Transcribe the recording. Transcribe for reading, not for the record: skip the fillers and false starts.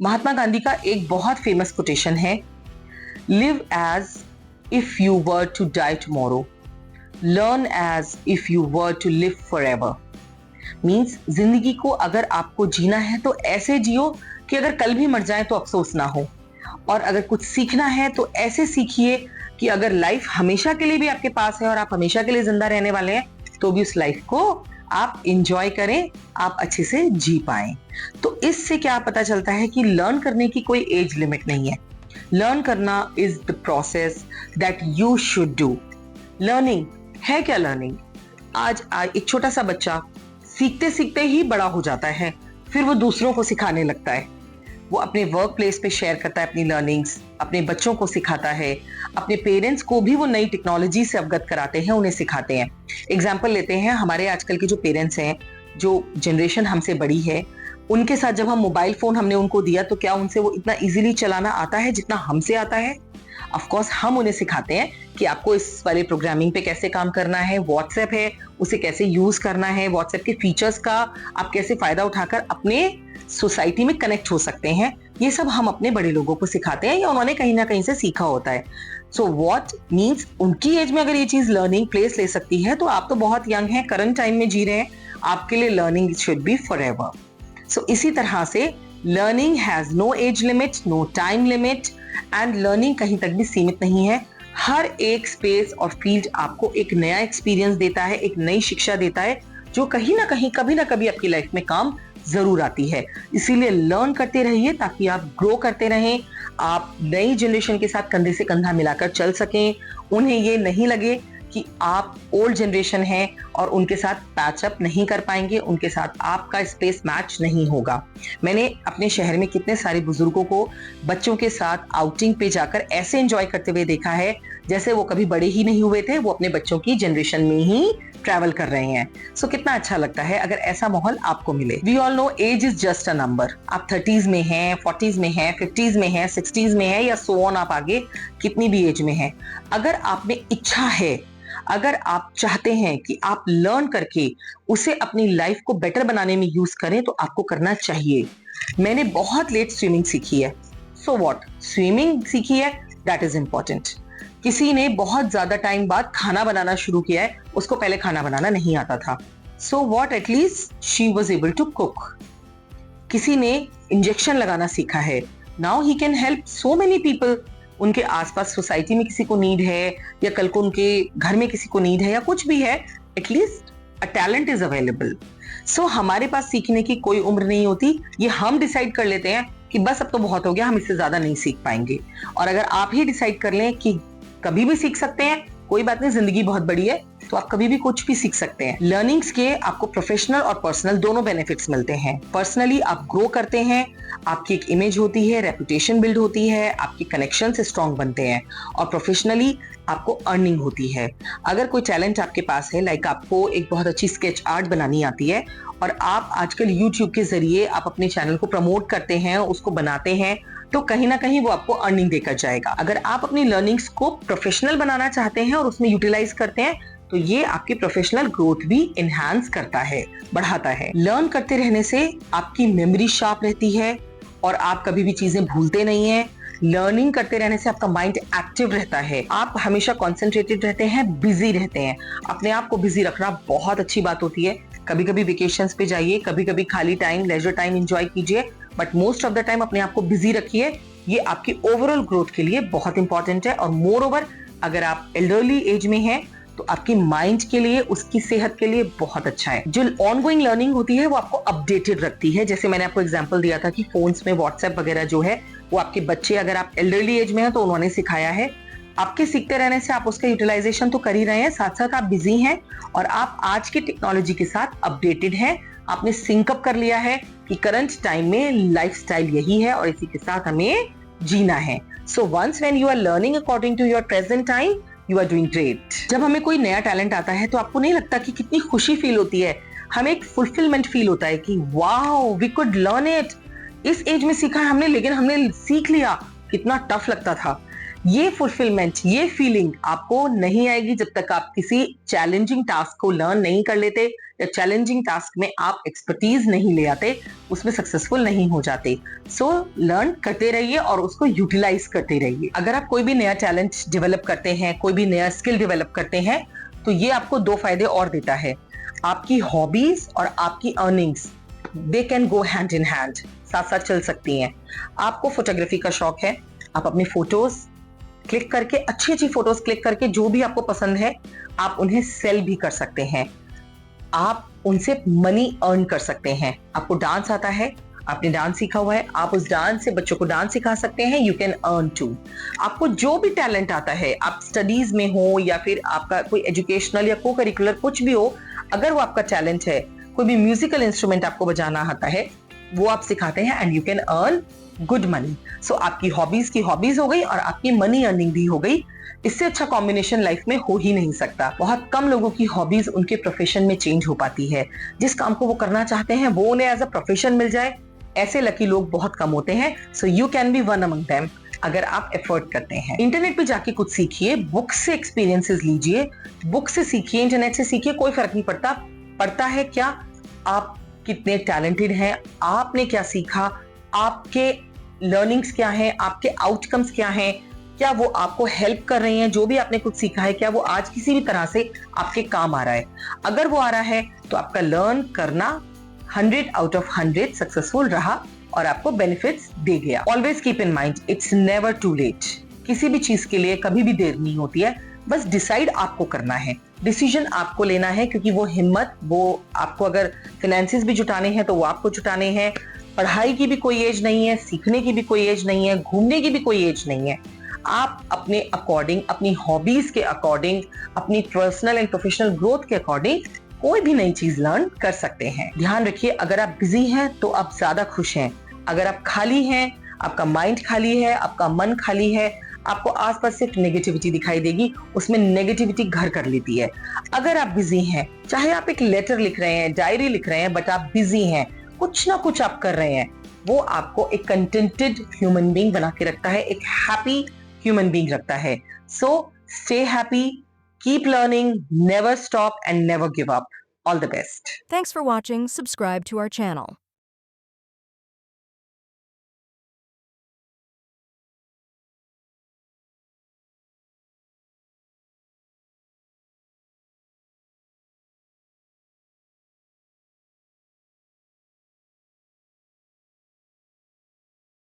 महात्मा गांधी का एक बहुत फेमस कोटेशन है, live as if you were to die tomorrow, learn as if you were to live forever. Means जिंदगी को अगर आपको जीना है तो ऐसे जियो कि अगर कल भी मर जाए तो अफसोस ना हो, और अगर कुछ सीखना है तो ऐसे सीखिए कि अगर लाइफ हमेशा के लिए भी आपके पास है और आप हमेशा के लिए जिंदा रहने वाले हैं तो भी उस लाइफ को आप इंजॉय करें, आप अच्छे से जी पाएं। तो इससे क्या पता चलता है कि लर्न करने की कोई एज लिमिट नहीं है। लर्न करना is the process that you should do. Learning है क्या? लर्निंग आज एक छोटा सा बच्चा सीखते सीखते ही बड़ा हो जाता है, फिर वो दूसरों को सिखाने लगता है, वो अपने वर्क प्लेस पे शेयर करता है अपनी लर्निंग्स, अपने बच्चों को सिखाता है, अपने पेरेंट्स को भी वो नई टेक्नोलॉजी से अवगत कराते हैं, उन्हें सिखाते हैं। एग्जाम्पल लेते हैं, हमारे आजकल के जो पेरेंट्स हैं, जो जनरेशन हमसे बड़ी है, उनके साथ जब हम मोबाइल फोन हमने उनको दिया तो क्या उनसे वो इतना इजीली चलाना आता है जितना हमसे आता है? ऑफ कोर्स हम उन्हें सिखाते हैं कि आपको इस वाले प्रोग्रामिंग पे कैसे काम करना है, व्हाट्सएप है उसे कैसे यूज करना है, व्हाट्सएप के फीचर्स का आप कैसे फायदा उठाकर अपने सोसाइटी में कनेक्ट हो सकते हैं, ये सब हम अपने बड़े लोगों को सिखाते हैं या उन्होंने कहीं ना कहीं से सीखा होता है। सो व्हाट मींस उनकी एज में अगर ये चीज लर्निंग प्लेस ले सकती है तो आप तो बहुत यंग हैं, करंट टाइम में जी रहे हैं, आपके लिए learning should be forever. So इसी तरह से learning has no age limit, no time limit, and learning कहीं तक भी सीमित नहीं है। हर एक स्पेस और फील्ड आपको एक नया एक्सपीरियंस देता है, एक नई शिक्षा देता है, जो कहीं ना कहीं कभी ना कभी आपकी लाइफ में काम जरूर आती है। इसीलिए लर्न करते रहिए ताकि आप ग्रो करते रहें, आप नई जनरेशन के साथ कंधे से कंधा मिलाकर चल सकें, उन्हें ये नहीं लगे कि आप ओल्ड जनरेशन हैं और उनके साथ पैचअप नहीं कर पाएंगे, उनके साथ आपका स्पेस मैच नहीं होगा। मैंने अपने शहर में कितने सारे बुजुर्गों को बच्चों के साथ आउटिंग पे जाकर ऐसे एंजॉय करते हुए देखा है जैसे वो कभी बड़े ही नहीं हुए थे, वो अपने बच्चों की जनरेशन में ही ट्रैवल कर रहे हैं। सो कितना अच्छा लगता है अगर ऐसा माहौल आपको मिले। We all know age is just a number. आप 30s में हैं, 40s में हैं, 50s में हैं, 60s में हैं, या सो ऑन, आप आगे कितनी भी एज में हैं, अगर आप में इच्छा है, अगर आप चाहते हैं कि आप लर्न करके उसे अपनी लाइफ को बेटर बनाने में यूज करें तो आपको करना चाहिए। मैंने बहुत लेट स्विमिंग सीखी है, सो व्हाट, स्विमिंग सीखी है, दैट इज इंपॉर्टेंट। किसी ने बहुत ज्यादा टाइम बाद खाना बनाना शुरू किया है, उसको पहले खाना बनाना नहीं आता था, so what, at least she was able to cook. किसी ने इंजेक्शन लगाना सीखा है, now he can help so many people. उनके आसपास सोसाइटी में किसी को नीड है, या कल को उनके घर में किसी को नीड है, या कुछ भी है, at least a talent is available. So हमारे पास सीखने की कोई उम्र नहीं होती, ये हम डिसाइड कर लेते हैं कि बस अब तो बहुत हो गया, हम इससे ज्यादा नहीं सीख पाएंगे। और अगर आप ही डिसाइड कर लें कि कभी भी सीख सकते हैं, कोई बात नहीं, जिंदगी बहुत बड़ी है, तो आप कभी भी कुछ भी सीख सकते हैं। लर्निंग्स के आपको प्रोफेशनल और पर्सनल दोनों बेनिफिट्स मिलते हैं। पर्सनली आप ग्रो करते हैं, आपकी एक इमेज होती है, रेपुटेशन बिल्ड होती है, आपके कनेक्शन स्ट्रॉन्ग बनते हैं, और प्रोफेशनली आपको अर्निंग होती है। अगर कोई टैलेंट आपके पास है, लाइक आपको एक बहुत अच्छी स्केच आर्ट बनानी आती है और आप आजकल यूट्यूब के जरिए आप अपने चैनल को प्रमोट करते हैं, उसको बनाते हैं, तो कहीं ना कहीं वो आपको अर्निंग देकर जाएगा। अगर आप अपनी लर्निंग्स को प्रोफेशनल बनाना चाहते हैं और उसमें यूटिलाइज करते हैं तो ये आपकी प्रोफेशनल ग्रोथ भी एनहांस करता है, बढ़ाता है। लर्न करते रहने से आपकी मेमोरी शार्प रहती है और आप कभी भी चीजें भूलते नहीं हैं। लर्निंग करते रहने से आपका माइंड एक्टिव रहता है, आप हमेशा कॉन्सेंट्रेटेड रहते हैं, बिजी रहते हैं। अपने आप को बिजी रखना बहुत अच्छी बात होती है। कभी कभी वेकेशंस पे जाइए, कभी कभी खाली टाइम, लेजर टाइम एंजॉय कीजिए, but most of the time अपने आप को बिजी रखिए। ये आपकी ओवरऑल ग्रोथ के लिए बहुत इंपॉर्टेंट है। और मोर ओवर, अगर आप एल्डरली एज में हैं तो आपकी माइंड के लिए, उसकी सेहत के लिए बहुत अच्छा है। जो ऑनगोइंग लर्निंग होती है वो आपको अपडेटेड रखती है। जैसे मैंने आपको एग्जांपल दिया था कि फोन्स में व्हाट्सएप वगैरह जो है वो आपके बच्चे, अगर आप एल्डरली एज में हैं तो उन्होंने सिखाया है। आपके सीखते रहने से आप उसका यूटिलाइजेशन तो कर ही रहे हैं, साथ साथ आप बिजी हैं और आप आज की टेक्नोलॉजी के साथ अपडेटेड हैं। आपने सिंकअप कर लिया है कि करंट टाइम में लाइफस्टाइल यही है और इसी के साथ हमें जीना है। So once when you are learning according to your present time, you are doing great. जब हमें कोई नया टैलेंट आता है तो आपको नहीं लगता कि कितनी खुशी फील होती है, हमें एक फुलफिलमेंट फील होता है कि wow, we could learn it. इस एज में सीखा है हमने, लेकिन हमने सीख लिया। कितना टफ लगता था, ये फुलफिलमेंट, ये फीलिंग आपको नहीं आएगी जब तक आप किसी चैलेंजिंग टास्क को लर्न नहीं कर लेते या चैलेंजिंग टास्क में आप एक्सपर्टीज नहीं ले आते, उसमें सक्सेसफुल नहीं हो जाते। सो लर्न करते रहिए और उसको यूटिलाइज करते रहिए। अगर आप कोई भी नया टैलेंट डेवलप करते हैं, कोई भी नया स्किल डेवलप करते हैं, तो ये आपको 2 फायदे और देता है। आपकी हॉबीज और आपकी earnings, they can go hand in hand, साथ साथ चल सकती हैं। आपको फोटोग्राफी का शौक है, आप अपनी फोटोज क्लिक करके, अच्छी अच्छी फोटोज क्लिक करके जो भी आपको पसंद है, आप उन्हें सेल भी कर सकते हैं। आप उनसे मनी अर्न कर सकते हैं। आपको डांस आता है, आपने डांस सीखा हुआ है, आप उस डांस से बच्चों को डांस सिखा सकते हैं। You can earn too. आपको जो भी टैलेंट आता है, आप स्टडीज में हो या फिर आपका कोई एजुकेशनल या को करिकुलर कुछ भी हो, अगर वो आपका टैलेंट है, कोई भी म्यूजिकल इंस्ट्रूमेंट आपको बजाना आता है, वो आप सिखाते हैं and you can earn good money. So आपकी हॉबीज हो गई और आपकी मनी अर्निंग भी हो गई। इससे अच्छा कॉम्बिनेशन लाइफ में हो ही नहीं सकता। बहुत कम लोगों की हॉबीज उनके प्रोफेशन में चेंज हो पाती है। जिस काम को वो करना चाहते हैं वो उन्हें एज अ प्रोफेशन मिल जाए, ऐसे लकी लोग बहुत कम होते हैं। So you can be one among them अगर आप एफर्ट करते हैं। इंटरनेट पे जाके कुछ सीखिए, बुक से एक्सपीरियंसेस लीजिए, बुक से सीखिए, इंटरनेट से सीखिए, कोई फर्क नहीं पड़ता। पड़ता है क्या, आप कितने टैलेंटेड हैं, आपने क्या सीखा, आपके लर्निंग्स क्या हैं, आपके आउटकम्स क्या हैं, क्या वो आपको हेल्प कर रही हैं, जो भी आपने कुछ सीखा है, क्या वो आज किसी भी तरह से आपके काम आ रहा है। अगर वो आ रहा है तो आपका लर्न करना 100 आउट ऑफ 100 सक्सेसफुल रहा और आपको बेनिफिट्स दे गया। Always keep in mind, it's never too late. किसी भी चीज के लिए कभी भी देर नहीं होती है, बस डिसाइड आपको करना है, डिसीजन आपको लेना है, क्योंकि वो हिम्मत, वो आपको अगर फाइनेंसेस भी जुटाने हैं तो वो आपको जुटाने हैं। पढ़ाई की भी कोई एज नहीं है, सीखने की भी कोई एज नहीं है, घूमने की भी कोई एज नहीं है। आप अपने अकॉर्डिंग, अपनी हॉबीज के अकॉर्डिंग, अपनी पर्सनल एंड प्रोफेशनल ग्रोथ के अकॉर्डिंग कोई भी नई चीज लर्न कर सकते हैं। ध्यान रखिए, अगर आप बिजी हैं तो आप ज्यादा खुश हैं। अगर आप खाली हैं, आपका माइंड खाली है, आपका मन खाली है, आपको आसपास सिर्फ नेगेटिविटी दिखाई देगी, उसमें नेगेटिविटी घर कर लेती है। अगर आप बिजी हैं, चाहे आप एक लेटर लिख रहे हैं, डायरी लिख रहे हैं, बट आप बिजी हैं, कुछ ना कुछ आप कर रहे हैं, वो आपको एक कंटेंटेड ह्यूमन बीइंग बना के रखता है, एक हैप्पी ह्यूमन बीइंग रखता है। So stay happy, keep learning, never stop and never give up. All the best. Thanks for watching. Subscribe to our channel.